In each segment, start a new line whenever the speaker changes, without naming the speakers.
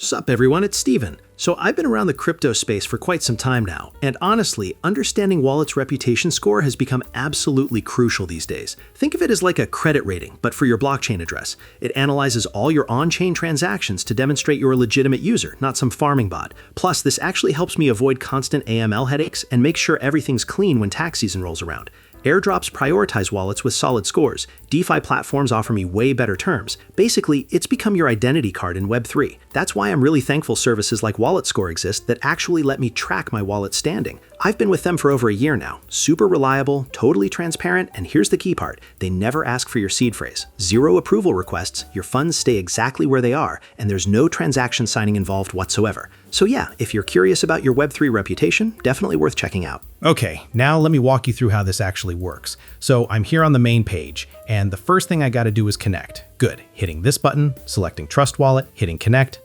Sup everyone, it's Steven. So I've been around the crypto space for quite some time now, and honestly, understanding Wallet's reputation score has become absolutely crucial these days. Think of it as like a credit rating, but for your blockchain address. It analyzes all your on-chain transactions to demonstrate you're a legitimate user, not some farming bot. Plus, this actually helps me avoid constant AML headaches and make sure everything's clean when tax season rolls around. Airdrops prioritize wallets with solid scores. DeFi platforms offer me way better terms. Basically, it's become your identity card in Web3. That's why I'm really thankful services like walletscore exist that actually let me track my wallet's standing. I've been with them for over a year now. Super reliable, totally transparent, and here's the key part. They never ask for your seed phrase. Zero approval requests, your funds stay exactly where they are, and there's no transaction signing involved whatsoever. So yeah, if you're curious about your Web3 reputation, definitely worth checking out.
Okay, now let me walk you through how this actually works. So I'm here on the main page, and the first thing I gotta do is connect. Good, hitting this button, selecting Trust Wallet, hitting connect.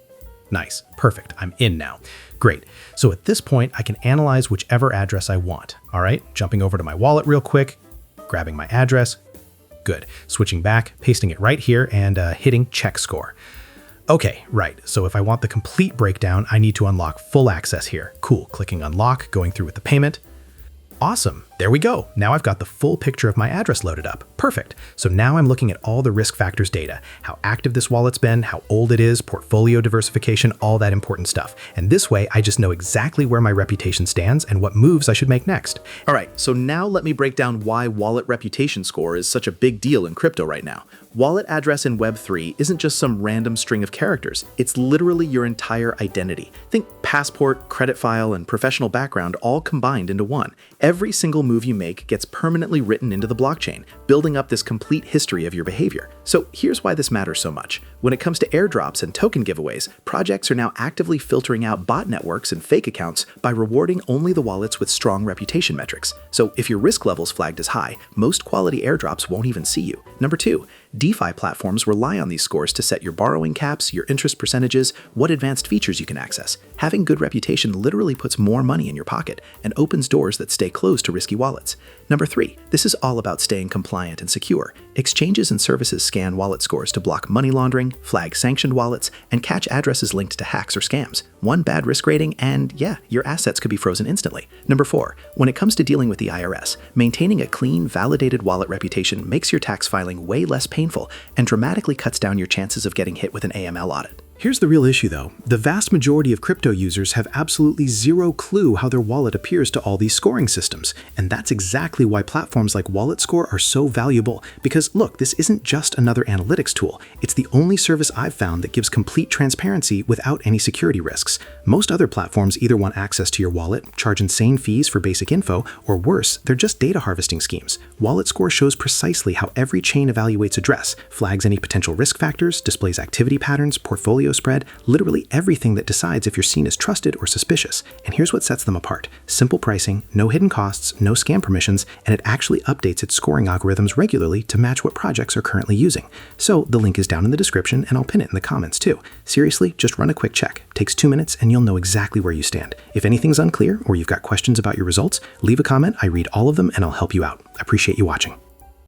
Nice, perfect, I'm in now. Great, so at this point, I can analyze whichever address I want. All right, jumping over to my wallet real quick, grabbing my address. Good, switching back, pasting it right here, and hitting check score. Okay, right, so if I want the complete breakdown, I need to unlock full access here. Cool, clicking unlock, going through with the payment. Awesome, there we go. Now I've got the full picture of my address loaded up. Perfect. So now I'm looking at all the risk factors data, how active this wallet's been, how old it is, portfolio diversification, all that important stuff. And this way, I just know exactly where my reputation stands and what moves I should make next.
All right, so now let me break down why wallet reputation score is such a big deal in crypto right now. Wallet address in Web3 isn't just some random string of characters. It's literally your entire identity. Think passport, credit file, and professional background all combined into one. Every single move you make gets permanently written into the blockchain, building up this complete history of your behavior. So here's why this matters so much. When it comes to airdrops and token giveaways, projects are now actively filtering out bot networks and fake accounts by rewarding only the wallets with strong reputation metrics. So if your risk level's flagged as high, most quality airdrops won't even see you. Number 2, DeFi platforms rely on these scores to set your borrowing caps, your interest percentages, what advanced features you can access. Having good reputation literally puts more money in your pocket and opens doors that stay closed to risky wallets. Number 3, this is all about staying compliant and secure. Exchanges and services scan wallet scores to block money laundering, flag sanctioned wallets, and catch addresses linked to hacks or scams. One bad risk rating and yeah, your assets could be frozen instantly. Number 4, when it comes to dealing with the IRS, maintaining a clean, validated wallet reputation makes your tax filing way less painful and dramatically cuts down your chances of getting hit with an AML audit.
Here's the real issue though. The vast majority of crypto users have absolutely zero clue how their wallet appears to all these scoring systems. And that's exactly why platforms like walletscore are so valuable. Because look, this isn't just another analytics tool. It's the only service I've found that gives complete transparency without any security risks. Most other platforms either want access to your wallet, charge insane fees for basic info, or worse, they're just data harvesting schemes. Walletscore shows precisely how every chain evaluates address, flags any potential risk factors, displays activity patterns, portfolio spread, literally everything that decides if you're seen as trusted or suspicious. And here's what sets them apart. Simple pricing, no hidden costs, no scam permissions, and it actually updates its scoring algorithms regularly to match what projects are currently using. So the link is down in the description and I'll pin it in the comments too. Seriously, just run a quick check. Takes 2 minutes and you'll know exactly where you stand. If anything's unclear or you've got questions about your results, leave a comment. I read all of them and I'll help you out. I appreciate you watching.